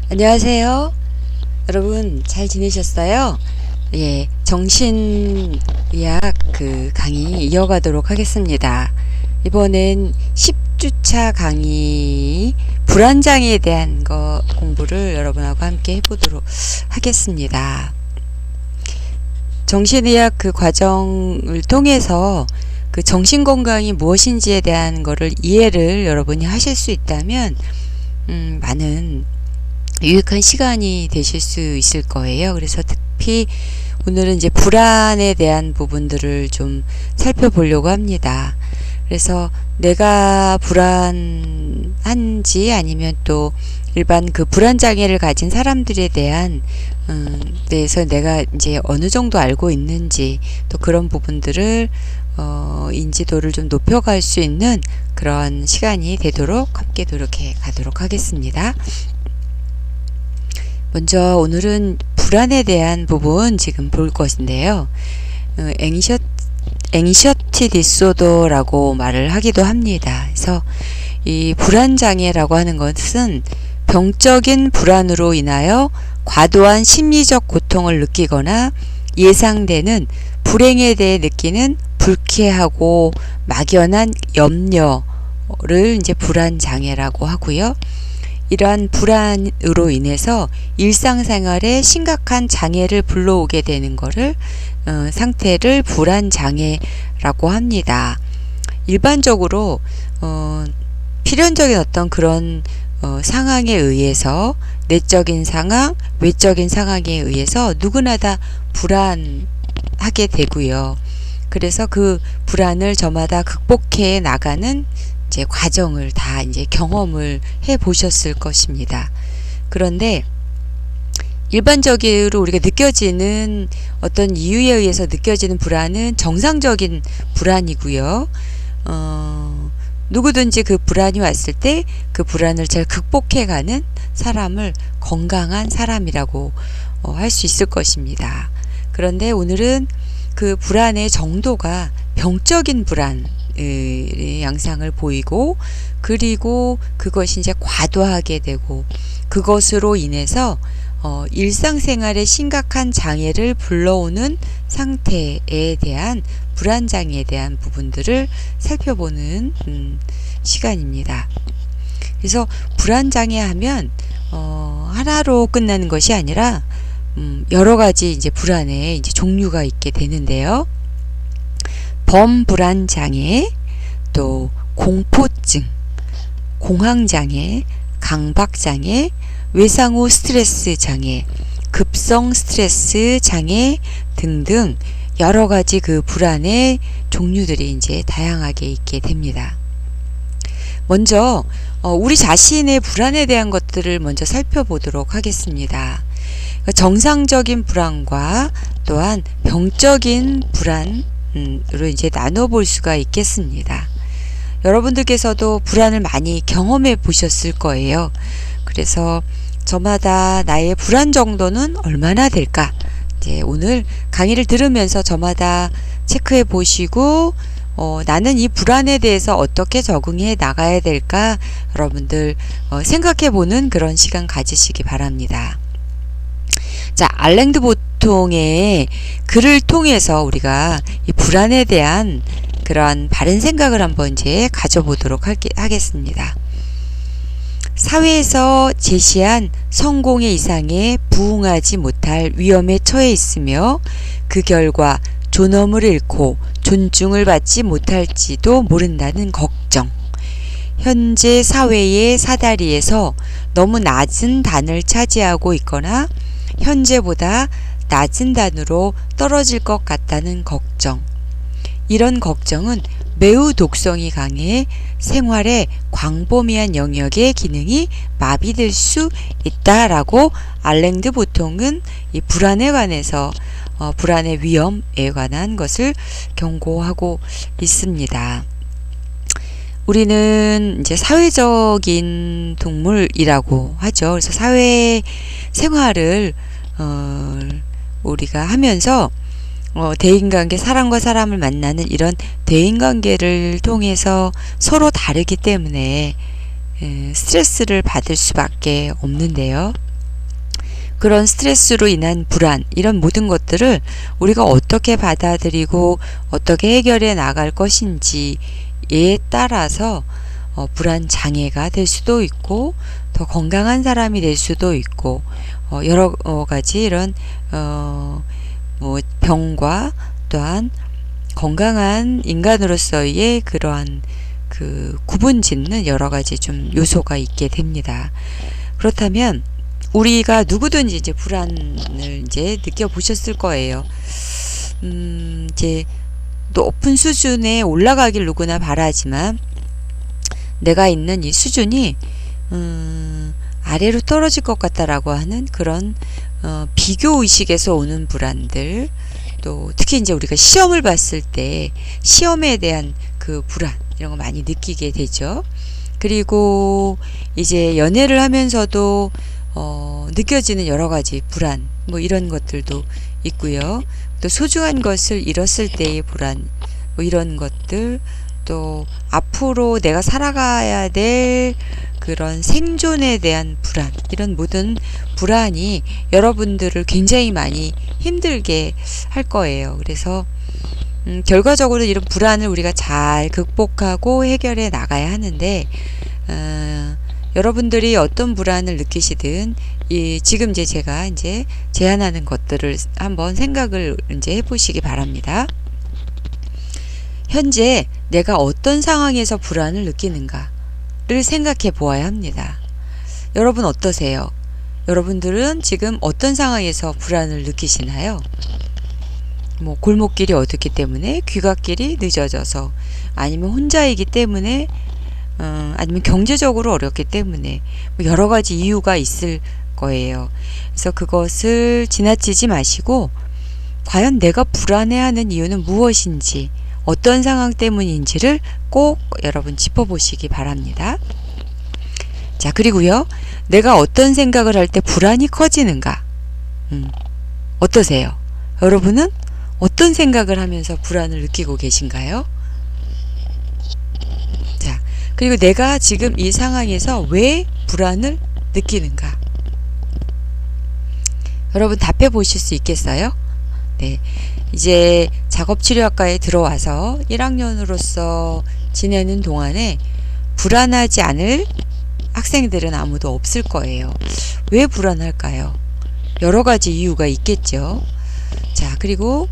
안녕하세요. 여러분 잘 지내셨어요? 예, 정신의학 강의 이어가도록 하겠습니다. 이번엔 10주차 강의 불안장애에 대한 공부를 여러분하고 함께 해보도록 하겠습니다. 정신의학 과정을 통해서 정신건강이 무엇인지에 대한 거를 이해를 여러분이 하실 수 있다면 많은 유익한 시간이 되실 수 있을 거예요. 그래서 특히 오늘은 이제 불안에 대한 부분들을 좀 살펴보려고 합니다. 그래서 내가 불안한지 아니면 또 일반 불안 장애를 가진 사람들에 대한 대해서 내가 이제 어느 정도 알고 있는지, 또 그런 부분들을 인지도를 좀 높여갈 수 있는 그런 시간이 되도록 함께 노력해 가도록 하겠습니다. 먼저 오늘은 불안에 대한 부분 지금 볼 것인데요. 앵셔티 디소더라고 말을 하기도 합니다. 그래서 이 불안장애라고 하는 것은 병적인 불안으로 인하여 과도한 심리적 고통을 느끼거나 예상되는 불행에 대해 느끼는 불쾌하고 막연한 염려를 이제 불안장애라고 하고요. 이러한 불안으로 인해서 일상생활에 심각한 장애를 불러오게 되는 것을 상태를 불안장애라고 합니다. 일반적으로 필연적인 어떤 그런 상황에 의해서, 내적인 상황, 외적인 상황에 의해서 누구나 다 불안하게 되고요. 그래서 그 불안을 저마다 극복해 나가는 이제 과정을 다 이제 경험을 해 보셨을 것입니다. 그런데 일반적으로 우리가 느껴지는 어떤 이유에 의해서 느껴지는 불안은 정상적인 불안이고요. 누구든지 그 불안이 왔을 때 그 불안을 잘 극복해가는 사람을 건강한 사람이라고 할 수 있을 것입니다. 그런데 오늘은 그 불안의 정도가 병적인 불안 양상을 보이고, 그리고 그것이 이제 과도하게 되고, 그것으로 인해서 일상생활에 심각한 장애를 불러오는 상태에 대한 불안장애에 대한 부분들을 살펴보는 시간입니다. 그래서 불안장애 하면 하나로 끝나는 것이 아니라 여러 가지 이제 불안의 이제 종류가 있게 되는데요. 범불안장애, 또 공포증, 공황장애, 강박장애, 외상후 스트레스 장애, 급성 스트레스 장애 등등 여러 가지 불안의 종류들이 이제 다양하게 있게 됩니다. 먼저 우리 자신의 불안에 대한 것들을 먼저 살펴보도록 하겠습니다. 정상적인 불안과 또한 병적인 불안으로 이제 나눠볼 수가 있겠습니다. 여러분들께서도 불안을 많이 경험해 보셨을 거예요. 그래서 저마다 나의 불안 정도는 얼마나 될까? 이제 오늘 강의를 들으면서 저마다 체크해 보시고 나는 이 불안에 대해서 어떻게 적응해 나가야 될까? 여러분들 생각해 보는 그런 시간 가지시기 바랍니다. 자, 알랭드 보통의 글을 통해서 우리가 이 불안에 대한 그러한 바른 생각을 한번 이제 가져보도록 하겠습니다. 사회에서 제시한 성공의 이상에 부응하지 못할 위험에 처해 있으며 그 결과 존엄을 잃고 존중을 받지 못할지도 모른다는 걱정. 현재 사회의 사다리에서 너무 낮은 단을 차지하고 있거나 현재보다 낮은 단으로 떨어질 것 같다는 걱정. 이런 걱정은 매우 독성이 강해 생활의 광범위한 영역의 기능이 마비될 수 있다라고 알랭드 보통은 이 불안에 관해서 불안의 위험에 관한 것을 경고하고 있습니다. 우리는 이제 사회적인 동물이라고 하죠. 그래서 사회 생활을 우리가 하면서 대인관계, 사람과 사람을 만나는 이런 대인관계를 통해서 서로 다르기 때문에 스트레스를 받을 수밖에 없는데요. 그런 스트레스로 인한 불안, 이런 모든 것들을 우리가 어떻게 받아들이고 어떻게 해결해 나갈 것인지에 따라서 불안 장애가 될 수도 있고 더 건강한 사람이 될 수도 있고 여러 가지 이런 뭐 병과 또한 건강한 인간으로서의 그러한 그 구분 짓는 여러 가지 좀 요소가 있게 됩니다. 그렇다면 우리가 누구든지 이제 불안을 이제 느껴보셨을 거예요. 이제 높은 수준에 올라가길 누구나 바라지만 내가 있는 이 수준이 아래로 떨어질 것 같다라고 하는 그런 비교 의식에서 오는 불안들, 또 특히 이제 우리가 시험을 봤을 때 시험에 대한 그 불안 이런 거 많이 느끼게 되죠. 그리고 이제 연애를 하면서도 느껴지는 여러 가지 불안, 뭐 이런 것들도 있고요. 또 소중한 것을 잃었을 때의 불안, 뭐 이런 것들, 또 앞으로 내가 살아가야 될 그런 생존에 대한 불안, 이런 모든 불안이 여러분들을 굉장히 많이 힘들게 할 거예요. 그래서 결과적으로 이런 불안을 우리가 잘 극복하고 해결해 나가야 하는데, 여러분들이 어떤 불안을 느끼시든 지금 이제 제가 이제 제안하는 것들을 한번 생각을 이제 해보시기 바랍니다. 현재 내가 어떤 상황에서 불안을 느끼는가를 생각해 보아야 합니다. 여러분 어떠세요? 여러분들은 지금 어떤 상황에서 불안을 느끼시나요? 뭐 골목길이 어둡기 때문에, 귀갓길이 늦어져서, 아니면 혼자이기 때문에, 아니면 경제적으로 어렵기 때문에, 뭐 여러 가지 이유가 있을 거예요. 그래서 그것을 지나치지 마시고 과연 내가 불안해하는 이유는 무엇인지, 어떤 상황 때문인지를 꼭 여러분 짚어보시기 바랍니다. 자, 그리고요, 내가 어떤 생각을 할 때 불안이 커지는가? 어떠세요? 여러분은 어떤 생각을 하면서 불안을 느끼고 계신가요? 자, 그리고 내가 지금 이 상황에서 왜 불안을 느끼는가? 여러분 답해 보실 수 있겠어요? 네. 이제 작업치료학과에 들어와서 1학년으로서 지내는 동안에 불안하지 않을 학생들은 아무도 없을 거예요. 왜 불안할까요? 여러 가지 이유가 있겠죠. 자, 그리고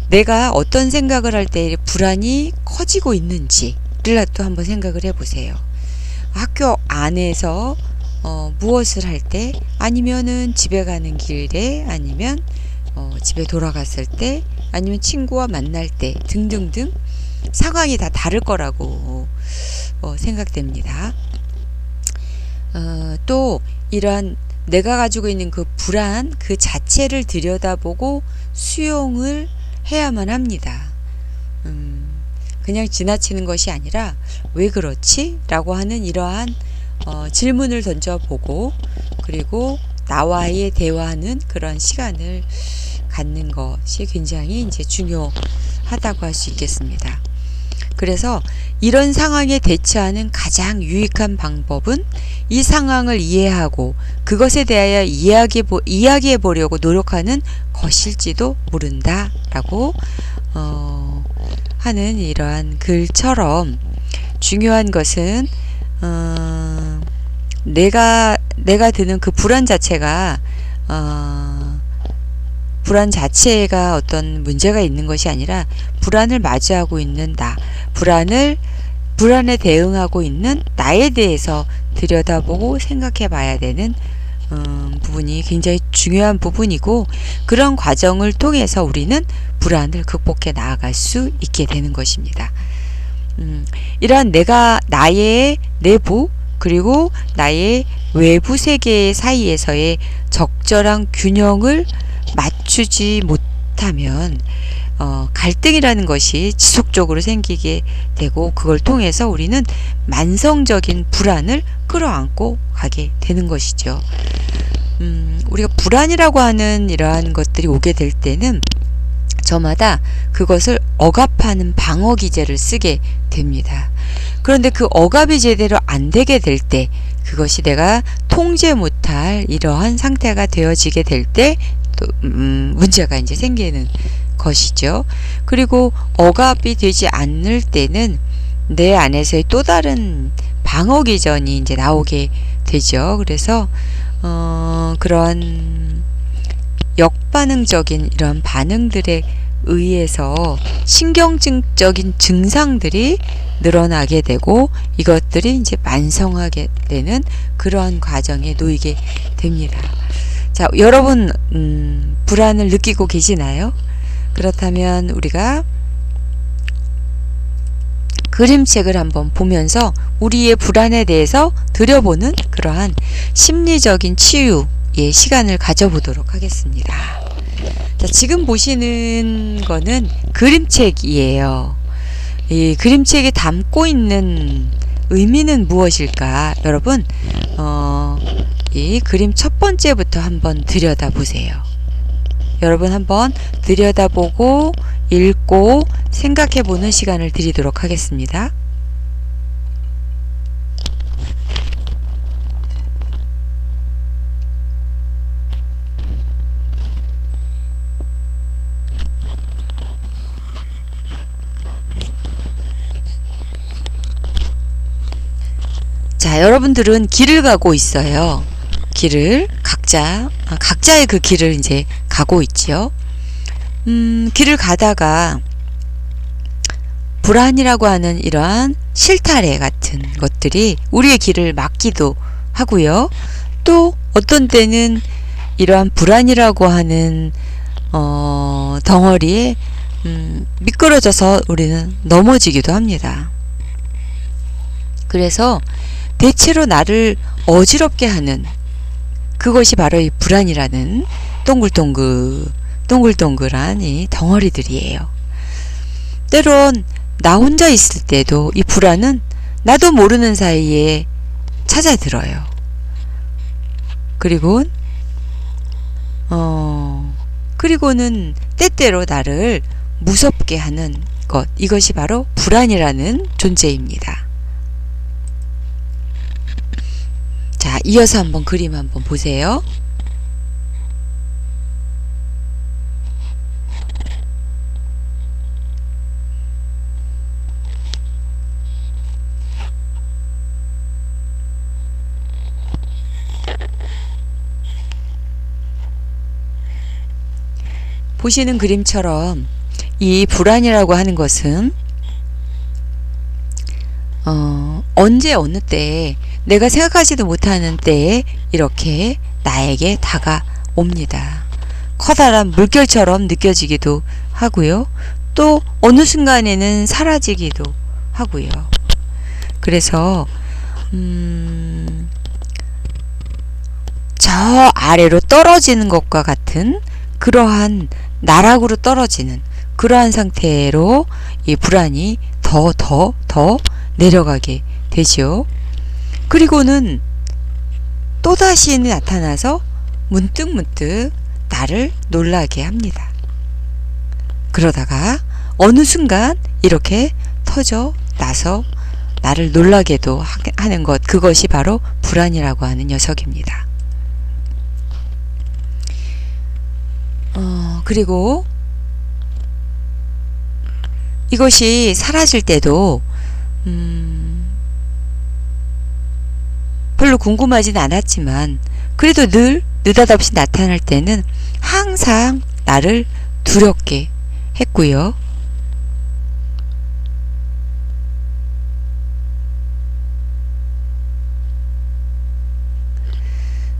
내가 어떤 생각을 할 때 불안이 커지고 있는지를 또 한번 생각을 해보세요. 학교 안에서 무엇을 할 때, 아니면은 집에 가는 길에, 아니면 집에 돌아갔을 때, 아니면 친구와 만날 때 등등등 상황이 다 다를 거라고 생각됩니다. 또 이러한 내가 가지고 있는 그 불안 그 자체를 들여다보고 수용을 해야만 합니다. 그냥 지나치는 것이 아니라 왜 그렇지? 라고 하는 이러한 질문을 던져보고, 그리고 나와의 대화하는 그런 시간을 갖는 것이 굉장히 이제 중요하다고 할 수 있겠습니다. 그래서 이런 상황에 대처하는 가장 유익한 방법은 이 상황을 이해하고 그것에 대하여 이야기해 보려고 노력하는 것일지도 모른다 라고 하는 이러한 글처럼, 중요한 것은 내가 드는 그 불안 자체가 어떤 문제가 있는 것이 아니라 불안을 마주하고 있는 나, 불안에 대응하고 있는 나에 대해서 들여다보고 생각해 봐야 되는 부분이 굉장히 중요한 부분이고, 그런 과정을 통해서 우리는 불안을 극복해 나아갈 수 있게 되는 것입니다. 이러한 나의 내부 그리고 나의 외부 세계 사이에서의 적절한 균형을 맞추지 못하면 갈등이라는 것이 지속적으로 생기게 되고, 그걸 통해서 우리는 만성적인 불안을 끌어안고 가게 되는 것이죠. 우리가 불안이라고 하는 이러한 것들이 오게 될 때는 저마다 그것을 억압하는 방어 기제를 쓰게 됩니다. 그런데 그 억압이 제대로 안 되게 될 때, 그것이 내가 통제 못할 이러한 상태가 되어지게 될 때 또 문제가 이제 생기는 것이죠. 그리고 억압이 되지 않을 때는 내 안에서의 또 다른 방어 기전이 이제 나오게 되죠. 그래서 그러한 역반응적인 이런 반응들에 의해서 신경증적인 증상들이 늘어나게 되고 이것들이 이제 만성하게 되는 그러한 과정에 놓이게 됩니다. 자, 여러분 불안을 느끼고 계시나요? 그렇다면 우리가 그림책을 한번 보면서 우리의 불안에 대해서 들여보는 그러한 심리적인 치유의 시간을 가져보도록 하겠습니다. 자, 지금 보시는 거는 그림책이에요. 이 그림책이 담고 있는 의미는 무엇일까? 여러분, 이 그림 첫 번째부터 한번 들여다보세요. 여러분 한번 들여다보고 읽고 생각해보는 시간을 드리도록 하겠습니다. 자, 여러분들은 길을 가고 있어요. 길을 각자의 그 길을 이제 가고 있지요. 길을 가다가 불안이라고 하는 이러한 실타래 같은 것들이 우리의 길을 막기도 하고요. 또 어떤 때는 이러한 불안이라고 하는 덩어리에 미끄러져서 우리는 넘어지기도 합니다. 그래서 대체로 나를 어지럽게 하는 그것이 바로 이 불안이라는 동글동글한 이 덩어리들이에요. 때론 나 혼자 있을 때도 이 불안은 나도 모르는 사이에 찾아들어요. 그리고는 때때로 나를 무섭게 하는 것, 이것이 바로 불안이라는 존재입니다. 자, 이어서 한번 그림 한번 보세요. 보시는 그림처럼 이 불안이라고 하는 것은 언제 어느 때에 내가 생각하지도 못하는 때에 이렇게 나에게 다가옵니다. 커다란 물결처럼 느껴지기도 하고요. 또 어느 순간에는 사라지기도 하고요. 그래서 저 아래로 떨어지는 것과 같은 그러한 나락으로 떨어지는 그러한 상태로 이 불안이 더 내려가게 되죠. 그리고는 또다시 나타나서 문득 나를 놀라게 합니다. 그러다가 어느 순간 이렇게 터져 나서 나를 놀라게도 하는 것, 그것이 바로 불안이라고 하는 녀석입니다. 그리고 이것이 사라질 때도 별로 궁금하진 않았지만 그래도 늘 느닷없이 나타날 때는 항상 나를 두렵게 했고요.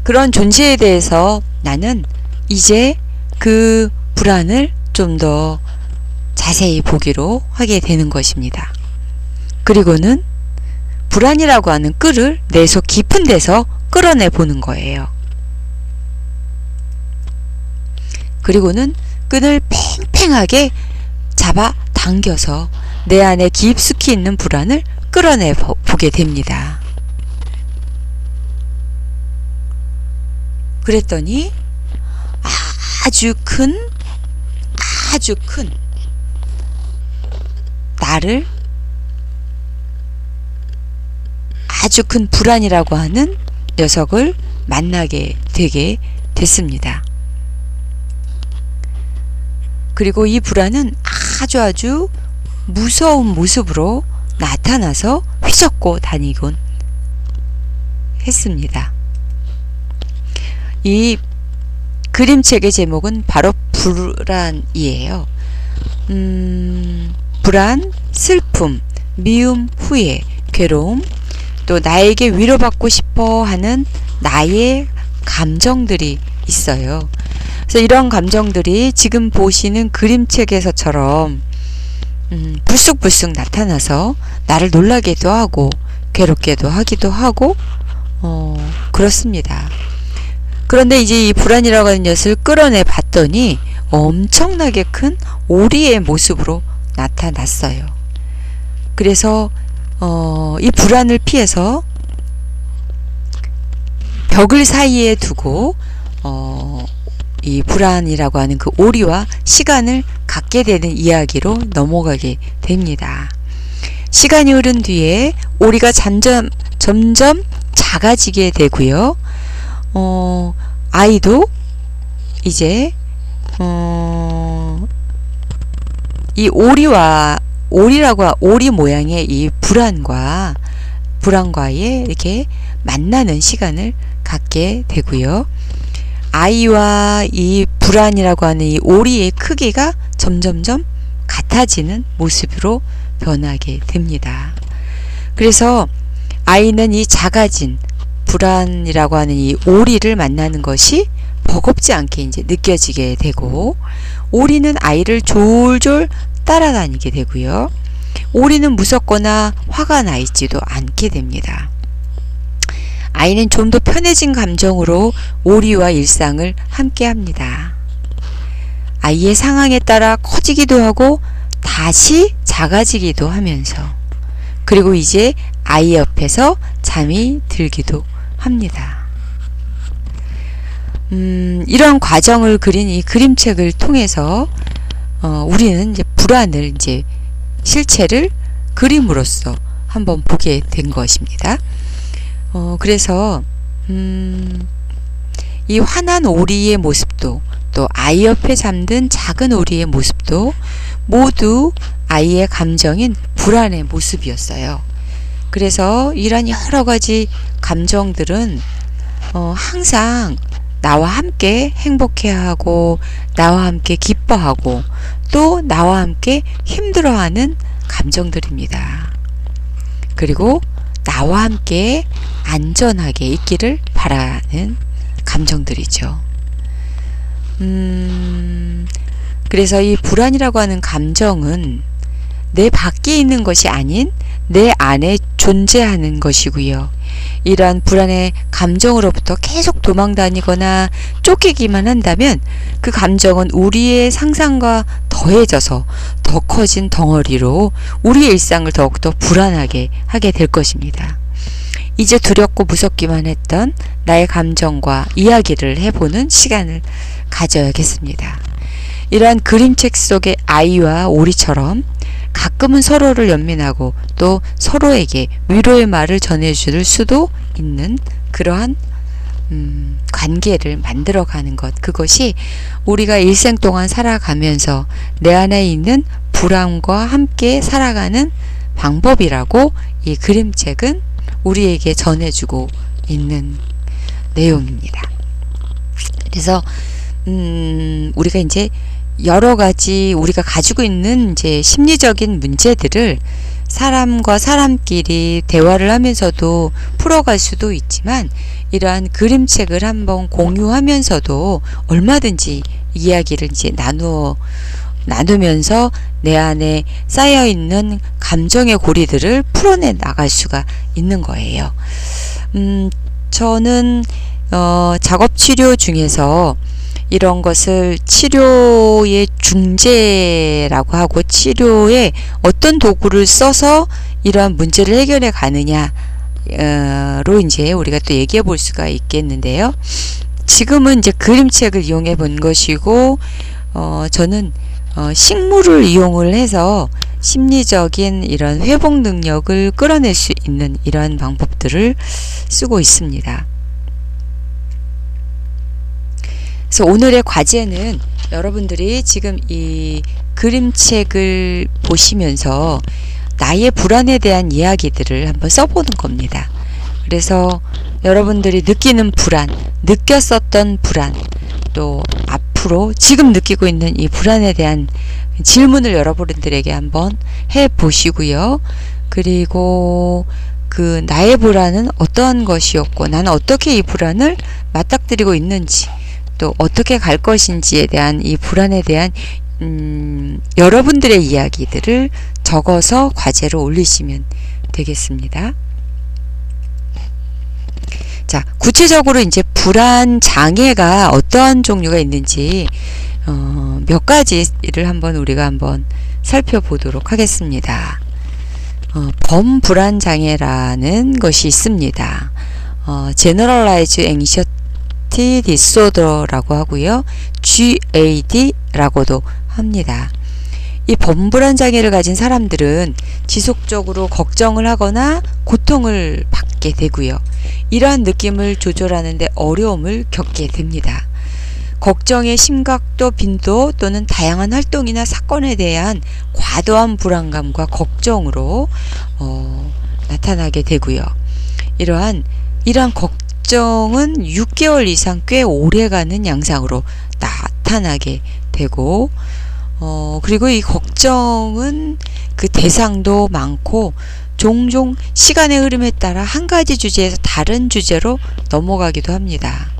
그런 존재에 대해서 나는 이제 그 불안을 좀 더 자세히 보기로 하게 되는 것입니다. 그리고는 불안이라고 하는 끈을 내 속 깊은 데서 끌어내 보는 거예요. 그리고는 끈을 팽팽하게 잡아 당겨서 내 안에 깊숙이 있는 불안을 끌어내 보게 됩니다. 그랬더니 아주 큰 나를 아주 큰 불안이라고 하는 녀석을 만나게 되게 됐습니다. 그리고 이 불안은 아주 무서운 모습으로 나타나서 휘젓고 다니곤 했습니다. 이 그림책의 제목은 바로 불안이에요. 불안, 슬픔, 미움, 후회, 괴로움, 또 나에게 위로받고 싶어 하는 나의 감정들이 있어요. 그래서 이런 감정들이 지금 보시는 그림책에서처럼 불쑥불쑥 나타나서 나를 놀라게도 하고 괴롭게도 하기도 하고 그렇습니다. 그런데 이제 이 불안이라고 하는 녀석을 끌어내 봤더니 엄청나게 큰 오리의 모습으로 나타났어요. 그래서 이 불안을 피해서 벽을 사이에 두고 이 불안이라고 하는 그 오리와 시간을 갖게 되는 이야기로 넘어가게 됩니다. 시간이 흐른 뒤에 오리가 점점 작아지게 되고요. 아이도 이제 이 오리 모양의 이 불안과의 이렇게 만나는 시간을 갖게 되고요. 아이와 이 불안이라고 하는 이 오리의 크기가 점점점 같아지는 모습으로 변하게 됩니다. 그래서 아이는 이 작아진 불안이라고 하는 이 오리를 만나는 것이 버겁지 않게 이제 느껴지게 되고, 오리는 아이를 졸졸 따라다니게 되고요. 오리는 무섭거나 화가 나 있지도 않게 됩니다. 아이는 좀 더 편해진 감정으로 오리와 일상을 함께 합니다. 아이의 상황에 따라 커지기도 하고 다시 작아지기도 하면서, 그리고 이제 아이 옆에서 잠이 들기도 합니다. 이런 과정을 그린 이 그림책을 통해서 우리는 이제 불안을 이제 실체를 그림으로써 한번 보게 된 것입니다. 그래서 이 화난 오리의 모습도, 또 아이 옆에 잠든 작은 오리의 모습도 모두 아이의 감정인 불안의 모습이었어요. 그래서 이런 여러 가지 감정들은 항상 나와 함께 행복해하고 나와 함께 기뻐하고 또 나와 함께 힘들어하는 감정들입니다. 그리고 나와 함께 안전하게 있기를 바라는 감정들이죠. 그래서 이 불안이라고 하는 감정은 내 밖에 있는 것이 아닌 내 안에 존재하는 것이고요. 이러한 불안의 감정으로부터 계속 도망다니거나 쫓기기만 한다면 그 감정은 우리의 상상과 더해져서 더 커진 덩어리로 우리의 일상을 더욱더 불안하게 하게 될 것입니다. 이제 두렵고 무섭기만 했던 나의 감정과 이야기를 해보는 시간을 가져야겠습니다. 이러한 그림책 속의 아이와 오리처럼 가끔은 서로를 연민하고 또 서로에게 위로의 말을 전해줄 수도 있는 그러한 관계를 만들어가는 것, 그것이 우리가 일생 동안 살아가면서 내 안에 있는 불안과 함께 살아가는 방법이라고 이 그림책은 우리에게 전해주고 있는 내용입니다. 그래서 우리가 이제 여러 가지 우리가 가지고 있는 이제 심리적인 문제들을 사람과 사람끼리 대화를 하면서도 풀어갈 수도 있지만, 이러한 그림책을 한번 공유하면서도 얼마든지 이야기를 이제 나누면서 내 안에 쌓여있는 감정의 고리들을 풀어내 나갈 수가 있는 거예요. 저는 작업치료 중에서 이런 것을 치료의 중재라고 하고, 치료에 어떤 도구를 써서 이러한 문제를 해결해 가느냐로 이제 우리가 또 얘기해 볼 수가 있겠는데요. 지금은 이제 그림책을 이용해 본 것이고, 저는 식물을 이용을 해서 심리적인 이런 회복 능력을 끌어낼 수 있는 이러한 방법들을 쓰고 있습니다. 그래서 오늘의 과제는 여러분들이 지금 이 그림책을 보시면서 나의 불안에 대한 이야기들을 한번 써보는 겁니다. 그래서 여러분들이 느끼는 불안, 느꼈었던 불안, 또 앞으로 지금 느끼고 있는 이 불안에 대한 질문을 여러분들에게 한번 해보시고요. 그리고 그 나의 불안은 어떠한 것이었고 나는 어떻게 이 불안을 맞닥뜨리고 있는지, 또 어떻게 갈 것인지에 대한 이 불안에 대한 여러분들의 이야기들을 적어서 과제로 올리시면 되겠습니다. 자, 구체적으로 이제 불안 장애가 어떠한 종류가 있는지 몇 가지를 우리가 한번 살펴보도록 하겠습니다. 범불안 장애라는 것이 있습니다. Generalized Anxiety Disorder라고 하고요. GAD라고도 합니다. 이 범불안 장애를 가진 사람들은 지속적으로 걱정을 하거나 고통을 받게 되고요. 이러한 느낌을 조절하는 데 어려움을 겪게 됩니다. 걱정의 심각도, 빈도 또는 다양한 활동이나 사건에 대한 과도한 불안감과 걱정으로 나타나게 되고요. 이러한 걱정은 6개월 이상 꽤 오래가는 양상으로 나타나게 되고, 그리고 이 걱정은 그 대상도 많고 종종 시간의 흐름에 따라 한 가지 주제에서 다른 주제로 넘어가기도 합니다.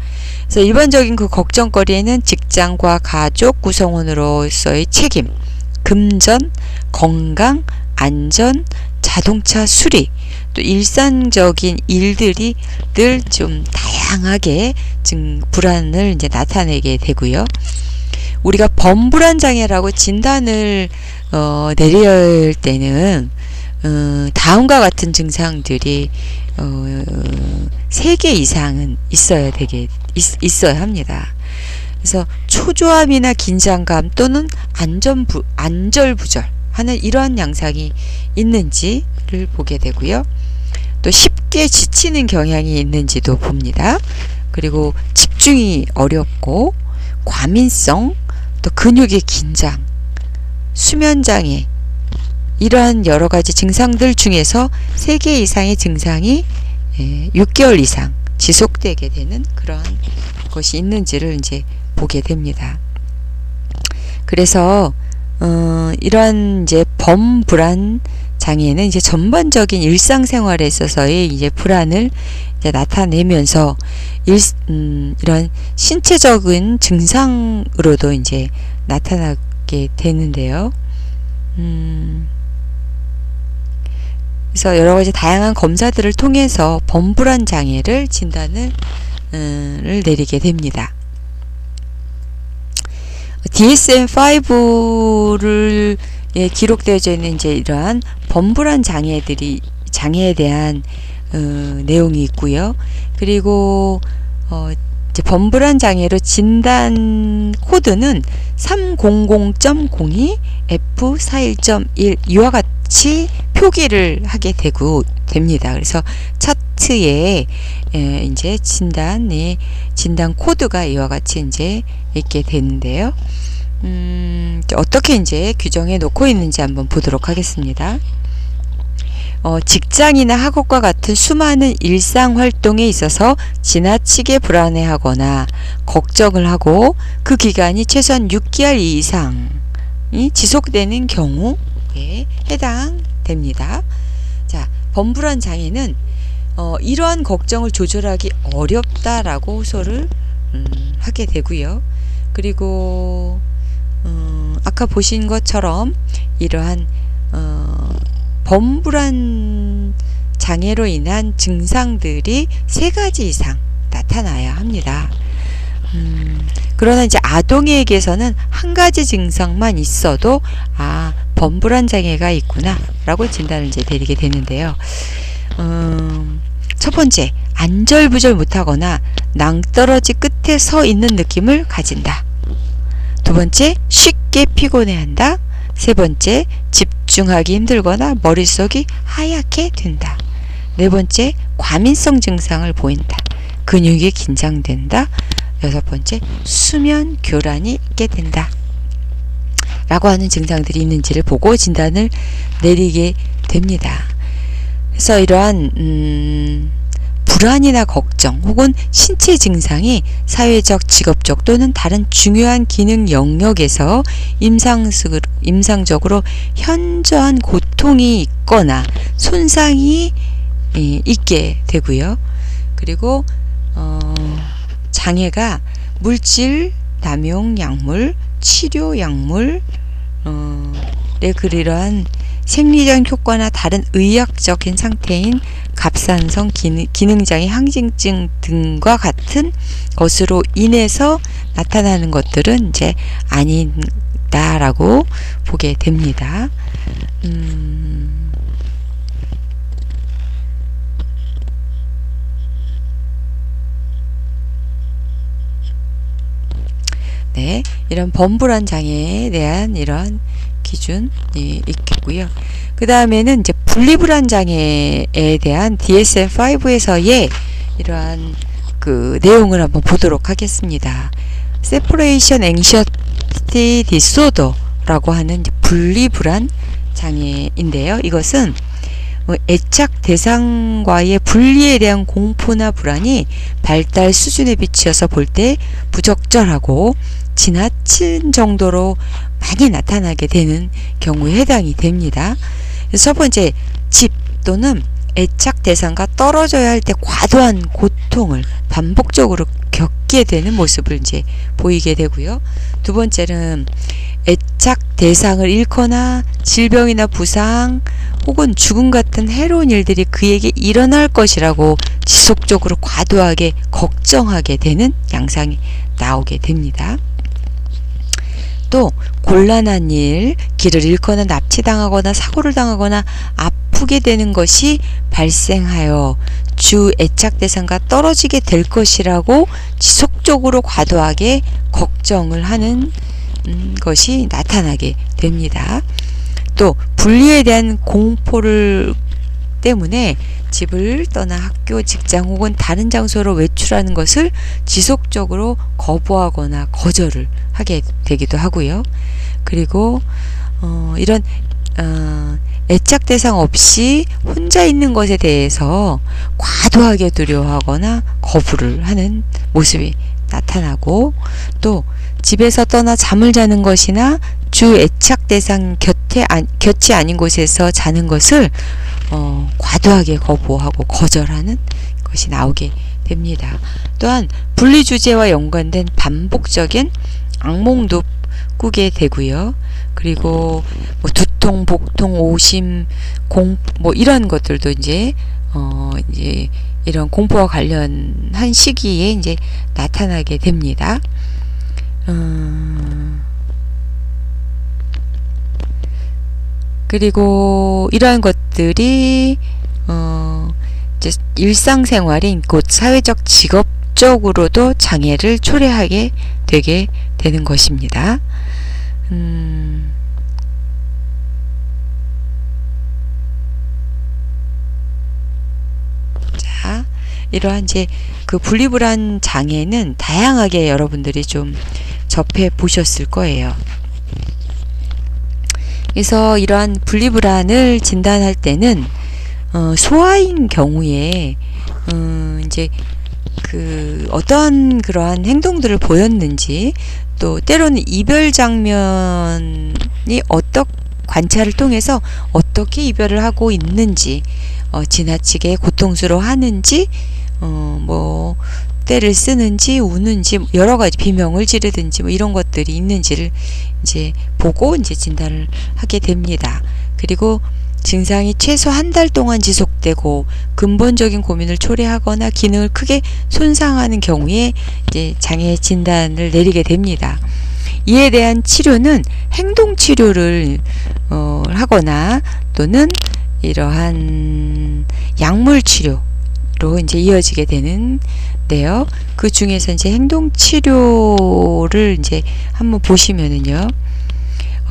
그래서 일반적인 그 걱정거리에는 직장과 가족 구성원으로서의 책임, 금전, 건강, 안전, 자동차 수리, 또 일상적인 일들이 늘 좀 다양하게 불안을 이제 나타내게 되고요. 우리가 범불안 장애라고 진단을 내려야 할 때는 다음과 같은 증상들이 3개 이상은 있어야 합니다. 그래서 초조함이나 긴장감 또는 안절부절 하는 이러한 양상이 있는지를 보게 되고요. 또 쉽게 지치는 경향이 있는지도 봅니다. 그리고 집중이 어렵고 과민성, 또 근육의 긴장, 수면장애, 이러한 여러가지 증상들 중에서 3개 이상의 증상이 6개월 이상 지속되게 되는 그러한 것이 있는지를 이제 보게 됩니다. 그래서 이러한 이제 범불안 장애는 이제 전반적인 일상생활에 있어서의 이제 불안을 이제 나타내면서 이런 신체적인 증상으로도 이제 나타나게 되는데요. 그래서 여러 가지 다양한 검사들을 통해서 범불안 장애를 진단을 내리게 됩니다. DSM-5를 기록되어져 있는 이제 이러한 범불안 장애에 대한 내용이 있고요. 그리고 이제 범불안 장애로 진단 코드는 300.02 F41.1 이와 같이 표기를 하게 됩니다. 그래서 차트에 이제 진단 코드가 이와 같이 이제 있게 되는데요. 어떻게 이제 규정해 놓고 있는지 한번 보도록 하겠습니다. 직장이나 학업과 같은 수많은 일상 활동에 있어서 지나치게 불안해하거나 걱정을 하고 그 기간이 최소한 6개월 이상이 지속되는 경우에 해당됩니다. 자, 범불안 장애는 이러한 걱정을 조절하기 어렵다라고 호소를 하게 되고요. 그리고 아까 보신 것처럼 이러한 범불안 장애로 인한 증상들이 3가지 이상 나타나야 합니다. 그러나 이제 아동에게서는 한 가지 증상만 있어도 범불안 장애가 있구나 라고 진단을 이제 내리게 되는데요. 첫 번째, 안절부절 못하거나 낭떠러지 끝에 서 있는 느낌을 가진다. 두 번째, 쉽게 피곤해한다. 세 번째, 집중하기 힘들거나 머릿속이 하얗게 된다. 네 번째, 과민성 증상을 보인다. 근육이 긴장된다. 여섯 번째, 수면 교란이 있게 된다. 라고 하는 증상들이 있는지를 보고 진단을 내리게 됩니다. 그래서 이러한 불안이나 걱정 혹은 신체 증상이 사회적, 직업적 또는 다른 중요한 기능 영역에서 임상적으로 현저한 고통이 있거나 손상이 있게 되고요. 그리고 장애가 물질, 남용 약물, 치료 약물, 그러한 생리적 효과나 다른 의학적인 상태인 갑상선 기능장애 항진증 등과 같은 것으로 인해서 나타나는 것들은 이제 아니다라고 보게 됩니다. 네, 이런 범불안 장애에 대한 이런 기준이 있겠고요. 그 다음에는 이제 분리불안 장애에 대한 DSM-5에서의 이러한 그 내용을 한번 보도록 하겠습니다. Separation Anxiety Disorder라고 하는 분리불안 장애인데요. 이것은 애착 대상과의 분리에 대한 공포나 불안이 발달 수준에 비추어서 볼 때 부적절하고 지나친 정도로 많이 나타나게 되는 경우에 해당이 됩니다. 첫 번째, 집 또는 애착 대상과 떨어져야 할 때 과도한 고통을 반복적으로 겪게 되는 모습을 이제 보이게 되고요. 두 번째는 애착 대상을 잃거나 질병이나 부상 혹은 죽음 같은 해로운 일들이 그에게 일어날 것이라고 지속적으로 과도하게 걱정하게 되는 양상이 나오게 됩니다. 또 곤란한 일, 길을 잃거나 납치당하거나 사고를 당하거나 아프게 되는 것이 발생하여 주 애착 대상과 떨어지게 될 것이라고 지속적으로 과도하게 걱정을 하는 것이 나타나게 됩니다. 또 분리에 대한 공포를 때문에 집을 떠나 학교, 직장 혹은 다른 장소로 외출하는 것을 지속적으로 거부하거나 거절을 하게 되기도 하고요. 그리고 이런 애착 대상 없이 혼자 있는 것에 대해서 과도하게 두려워하거나 거부를 하는 모습이 나타나고, 또 집에서 떠나 잠을 자는 것이나 주 애착 대상 곁이 아닌 곳에서 자는 것을 과도하게 거부하고 거절하는 것이 나오게 됩니다. 또한 분리 주제와 연관된 반복적인 악몽도 꾸게 되고요. 그리고 뭐 두통, 복통, 오심, 이런 것들도 이제 이런 공포와 관련한 시기에 이제 나타나게 됩니다. 그리고 이러한 것들이 이제 일상생활인 곧 사회적, 직업적으로도 장애를 초래하게 되게 되는 것입니다. 자, 이러한 이제 그 분리불안 장애는 다양하게 여러분들이 좀 접해 보셨을 거예요. 그래서 이러한 분리불안을 진단할 때는 소아인 경우에 이제 그 어떤 그러한 행동들을 보였는지, 또 때로는 이별 장면이 관찰을 통해서 어떻게 이별을 하고 있는지, 지나치게 고통스러워하는지, 때를 쓰는지 우는지 여러 가지 비명을 지르든지 이런 것들이 있는지를 이제 보고 이제 진단을 하게 됩니다. 그리고 증상이 최소 한 달 동안 지속되고 근본적인 고민을 초래하거나 기능을 크게 손상하는 경우에 이제 장애 진단을 내리게 됩니다. 이에 대한 치료는 행동 치료를 하거나 또는 이러한 약물 치료로 이제 이어지게 되는데요. 그 중에서 이제 행동 치료를 이제 한번 보시면은요,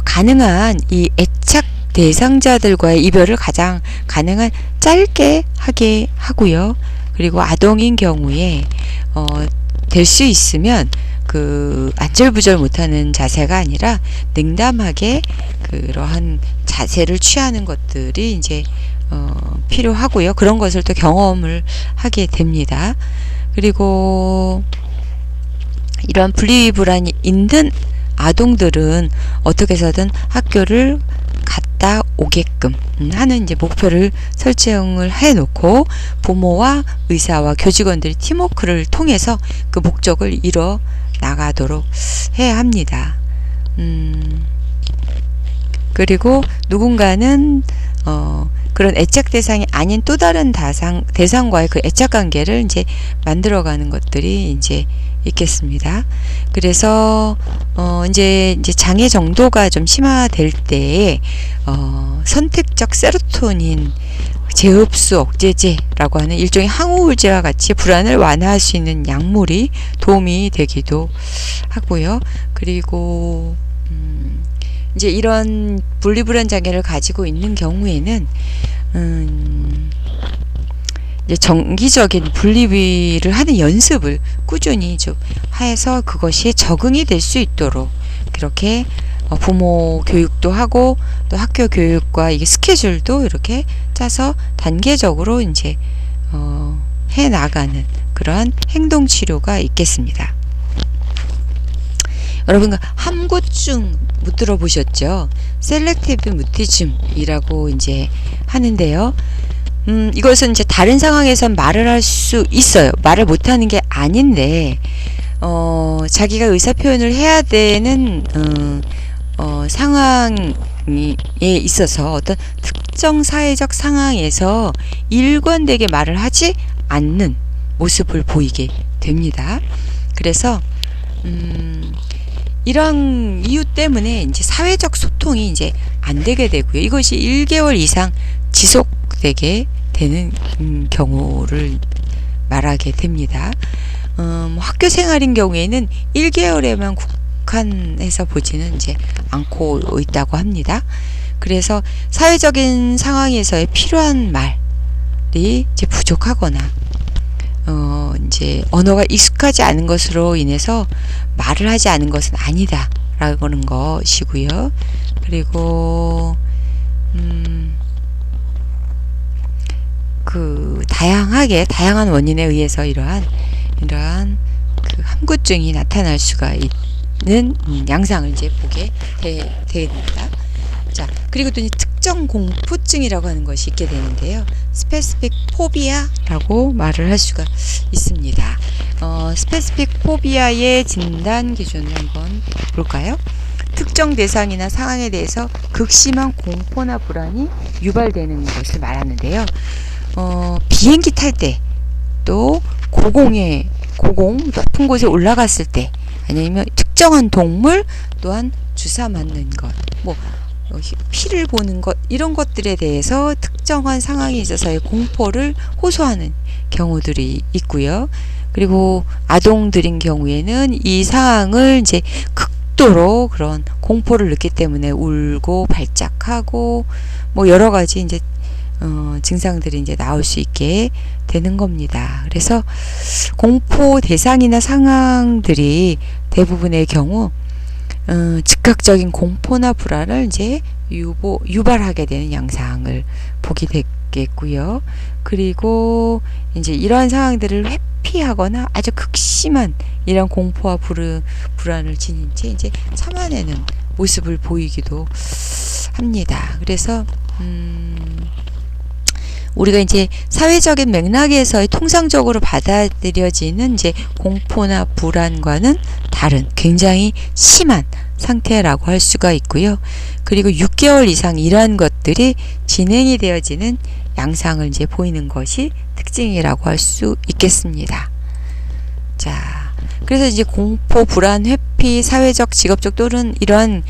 가능한 이 애착 대상자들과의 이별을 가장 가능한 짧게 하게 하고요. 그리고 아동인 경우에 될 수 있으면 그 안절부절 못하는 자세가 아니라 냉담하게 그러한 자세를 취하는 것들이 이제 필요하고요. 그런 것을 또 경험을 하게 됩니다. 그리고 이런 분리불안이 있는 아동들은 어떻게 해서든 학교를 갔다 오게끔 하는 이제 목표를 설정을 해 놓고 부모와 의사와 교직원들이 팀워크를 통해서 그 목적을 이뤄 나가도록 해야 합니다. 그리고 누군가는 그런 애착 대상이 아닌 또 다른 대상과의 그 애착 관계를 이제 만들어가는 것들이 이제 있겠습니다. 그래서 이제 장애 정도가 좀 심화될 때에 선택적 세로토닌 재흡수 억제제라고 하는 일종의 항우울제와 같이 불안을 완화할 수 있는 약물이 도움이 되기도 하고요. 그리고 이제 이런 분리불안 장애를 가지고 있는 경우에는 이제 정기적인 분리를 하는 연습을 꾸준히 좀 해서 그것이 적응이 될 수 있도록 그렇게 부모 교육도 하고 또 학교 교육과 이게 스케줄도 이렇게 짜서 단계적으로 이제 해 나가는 그러한 행동 치료가 있겠습니다. 여러분 함구증 못 들어보셨죠? 셀렉티브 무티즘이라고 이제 하는데요. 이것은 이제 다른 상황에선 말을 할 수 있어요. 말을 못하는 게 아닌데 자기가 의사 표현을 해야 되는 상황에 있어서 어떤 특정 사회적 상황에서 일관되게 말을 하지 않는 모습을 보이게 됩니다. 그래서 이런 이유 때문에 이제 사회적 소통이 이제 안 되게 되고요. 이것이 1개월 이상 지속되게 되는 경우를 말하게 됩니다. 학교 생활인 경우에는 1개월에만 국한해서 보지는 이제 않고 있다고 합니다. 그래서 사회적인 상황에서의 필요한 말이 이제 부족하거나 이제 언어가 익숙하지 않은 것으로 인해서 말을 하지 않은 것은 아니다 라는 것이고요. 그리고 그 다양한 원인에 의해서 이러한 그 함구증이 나타날 수가 있는 양상을 이제 보게 됩니다. 자, 그리고 또 특정 공포증이라고 하는 것이 있게 되는데요. 스페시픽 포비아라고 말을 할 수가 있습니다. 스페시픽 포비아의 진단 기준을 한번 볼까요? 특정 대상이나 상황에 대해서 극심한 공포나 불안이 유발되는 것을 말하는데요. 비행기 탈 때, 또 고공 높은 곳에 올라갔을 때, 아니면 특정한 동물, 또한 주사 맞는 것, 피를 보는 것, 이런 것들에 대해서 특정한 상황에 있어서의 공포를 호소하는 경우들이 있고요. 그리고 아동들인 경우에는 이 상황을 이제 극도로 그런 공포를 느끼기 때문에 울고 발작하고 여러 가지 이제 증상들이 이제 나올 수 있게 되는 겁니다. 그래서 공포 대상이나 상황들이 대부분의 경우 즉각적인 공포나 불안을 이제 유발하게 되는 양상을 보게 되겠고요. 그리고 이제 이러한 상황들을 회피하거나 아주 극심한 이런 공포와 불안을 지닌 채 이제 참아내는 모습을 보이기도 합니다. 그래서 우리가 이제 사회적인 맥락에서의 통상적으로 받아들여지는 이제 공포나 불안과는 다른 굉장히 심한 상태라고 할 수가 있고요. 그리고 6개월 이상 이러한 것들이 진행이 되어지는 양상을 이제 보이는 것이 특징이라고 할 수 있겠습니다. 자, 그래서 이제 공포, 불안, 회피, 사회적, 직업적 또는 이러한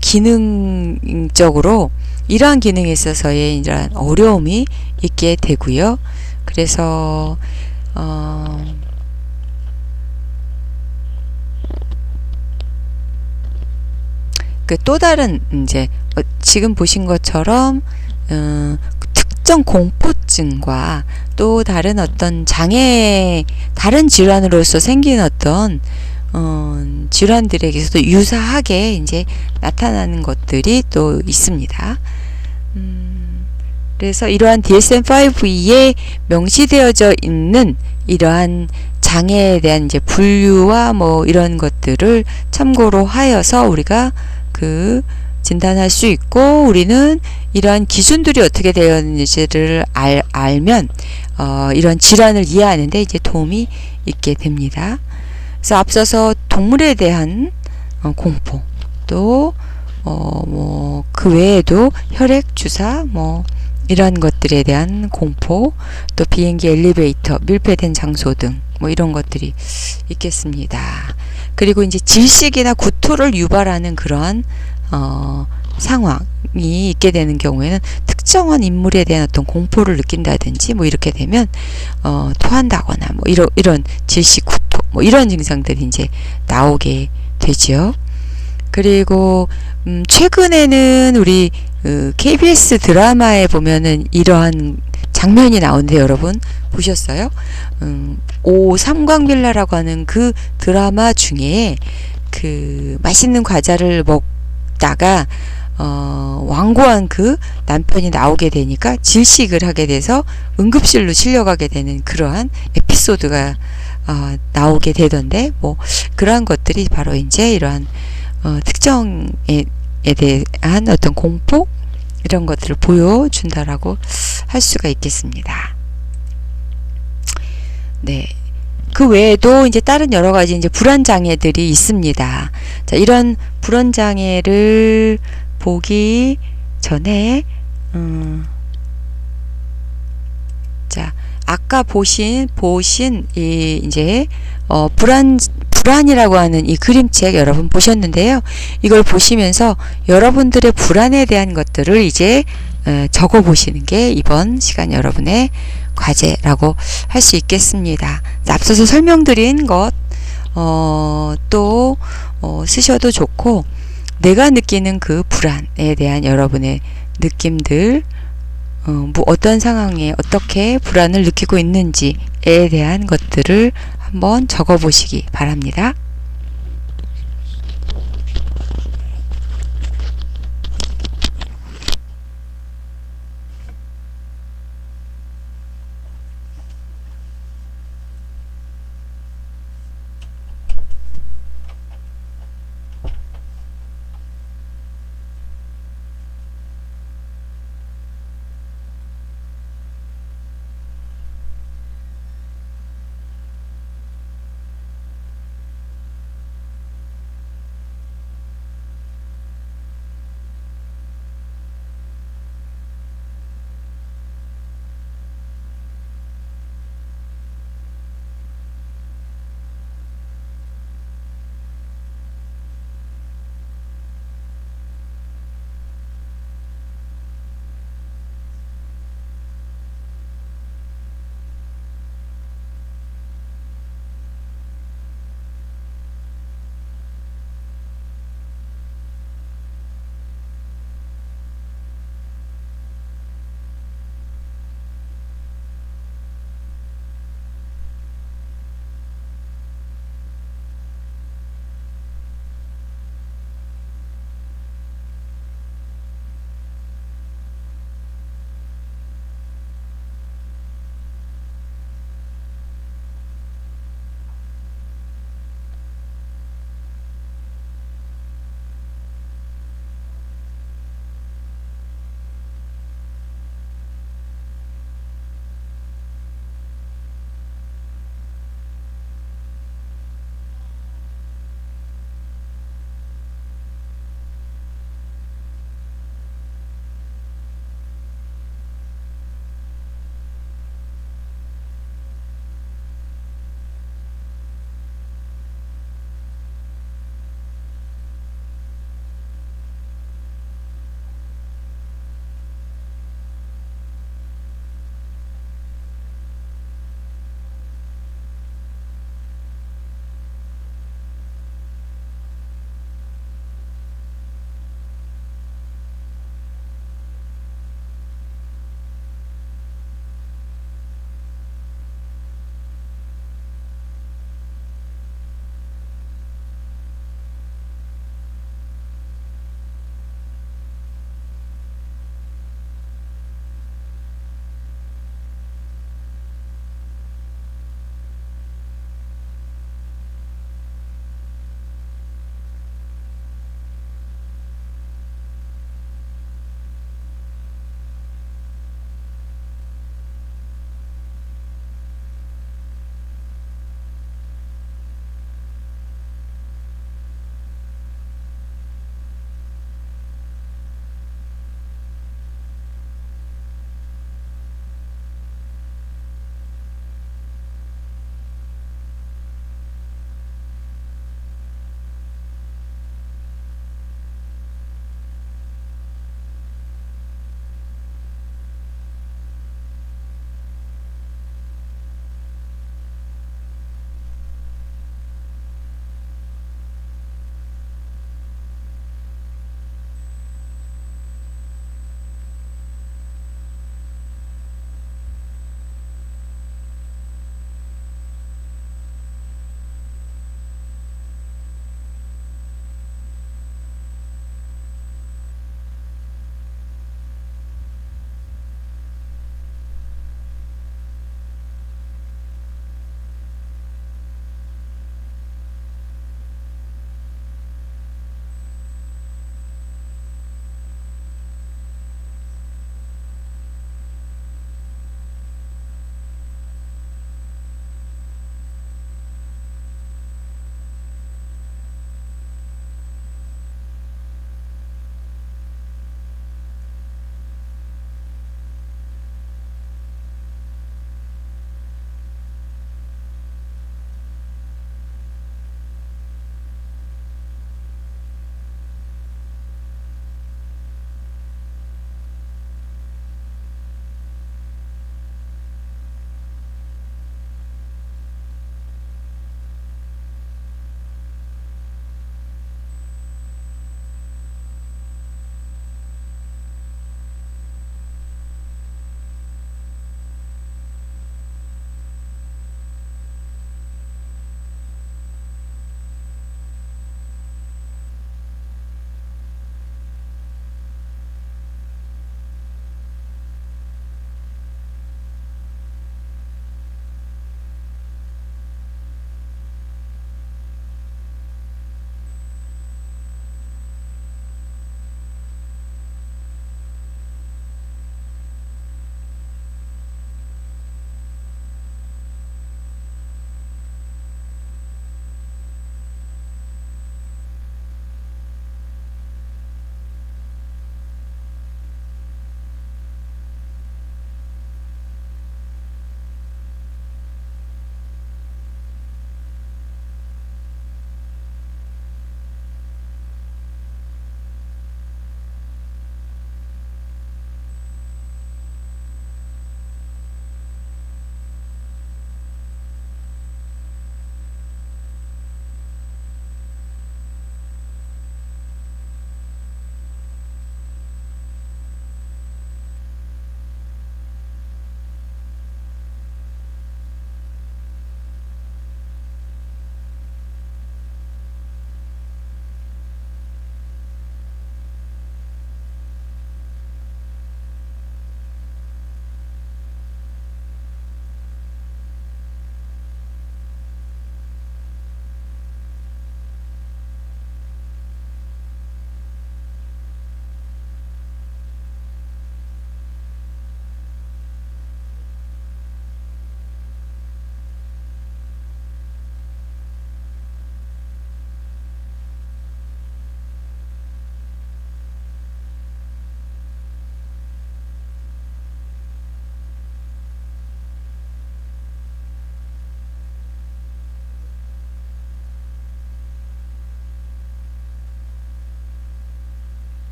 기능적으로 이러한 기능에 있어서의 이러한 어려움이 있게 되고요. 그래서 그 또 다른 이제 지금 보신 것처럼 특정 공포증과 또 다른 어떤 장애, 다른 질환으로서 생긴 어떤 질환들에게서도 유사하게 이제 나타나는 것들이 또 있습니다. 그래서 이러한 DSM-5E에 명시되어져 있는 이러한 장애에 대한 이제 분류와 뭐 이런 것들을 참고로 하여서 우리가 그 진단할 수 있고, 우리는 이러한 기준들이 어떻게 되어 있는지를 알면 이런 질환을 이해하는데 이제 도움이 있게 됩니다. 그래서 앞서서 동물에 대한 공포, 또 뭐 그 외에도 혈액 주사 뭐 이런 것들에 대한 공포, 또 비행기 엘리베이터, 밀폐된 장소 등 뭐 이런 것들이 있겠습니다. 그리고 이제 질식이나 구토를 유발하는 그런 상황이 있게 되는 경우에는 특정한 인물에 대한 어떤 공포를 느낀다든지 뭐 이렇게 되면 토한다거나 뭐 이런 질식, 구토 뭐 이런 증상들이 이제 나오게 되죠. 그리고 최근에는 우리 KBS 드라마에 보면은 이러한 장면이 나오는데 여러분 보셨어요? 오 삼광빌라라고 하는 그 드라마 중에 그 맛있는 과자를 먹다가 완고한 그 남편이 나오게 되니까 질식을 하게 돼서 응급실로 실려가게 되는 그러한 에피소드가 나오게 되던데, 뭐 그러한 것들이 바로 이제 이러한 특정에 대한 어떤 공포 이런 것들을 보여준다라고 할 수가 있겠습니다. 네. 그 외에도 이제 다른 여러 가지 이제 불안 장애들이 있습니다. 자, 이런 불안 장애를 보기 전에 자, 아까 보신 이 이제 불안이라고 하는 이 그림책 여러분 보셨는데요. 이걸 보시면서 여러분들의 불안에 대한 것들을 이제 적어 보시는 게 이번 시간 여러분의 과제라고 할 수 있겠습니다. 앞서서 설명드린 것 또 쓰셔도 좋고, 내가 느끼는 그 불안에 대한 여러분의 느낌들, 뭐 어떤 상황에 어떻게 불안을 느끼고 있는지에 대한 것들을 한번 적어 보시기 바랍니다.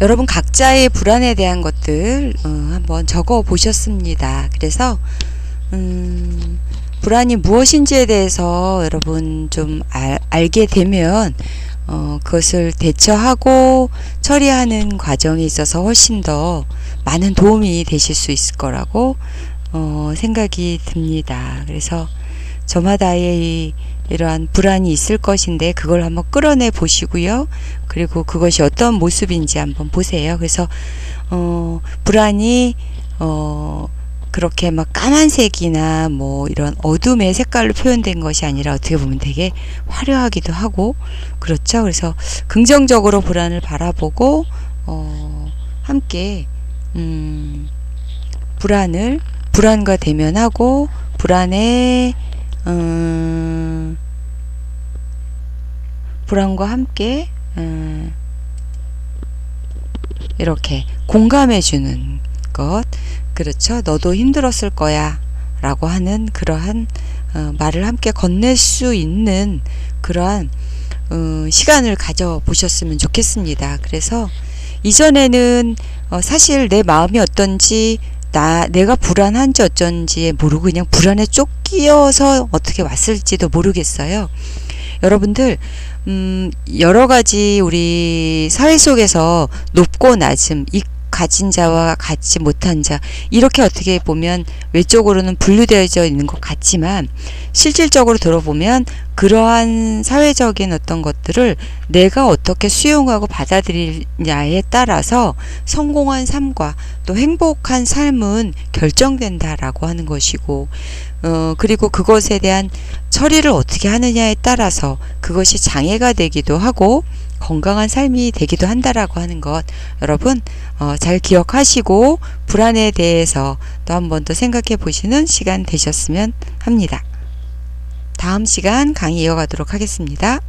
여러분 각자의 불안에 대한 것들 한번 적어 보셨습니다. 그래서 불안이 무엇인지에 대해서 여러분 좀 알게 되면 그것을 대처하고 처리하는 과정에 있어서 훨씬 더 많은 도움이 되실 수 있을 거라고 생각이 듭니다. 그래서 저마다의 이러한 불안이 있을 것인데 그걸 한번 끌어내 보시고요. 그리고 그것이 어떤 모습인지 한번 보세요. 그래서 불안이 그렇게 막 까만색이나 뭐 이런 어둠의 색깔로 표현된 것이 아니라 어떻게 보면 되게 화려하기도 하고 그렇죠. 그래서 긍정적으로 불안을 바라보고 함께 불안과 대면하고 불안과 함께 이렇게 공감해 주는 것, 그렇죠. 너도 힘들었을 거야 라고 하는 그러한 말을 함께 건넬 수 있는 그러한 시간을 가져보셨으면 좋겠습니다. 그래서 이전에는 사실 내 마음이 어떤지 내가 불안한지 어쩐지 모르고 그냥 불안에 쫓기어서 어떻게 왔을지도 모르겠어요. 여러분들 여러 가지 우리 사회 속에서 높고 낮음, 가진 자와 갖지 못한 자, 이렇게 어떻게 보면 외적으로는 분류되어져 있는 것 같지만 실질적으로 들어보면 그러한 사회적인 어떤 것들을 내가 어떻게 수용하고 받아들이냐에 따라서 성공한 삶과 또 행복한 삶은 결정된다라고 하는 것이고, 그리고 그것에 대한 처리를 어떻게 하느냐에 따라서 그것이 장애가 되기도 하고 건강한 삶이 되기도 한다라고 하는 것, 여러분 잘 기억하시고 불안에 대해서 또 한 번 더 생각해 보시는 시간 되셨으면 합니다. 다음 시간 강의 이어가도록 하겠습니다.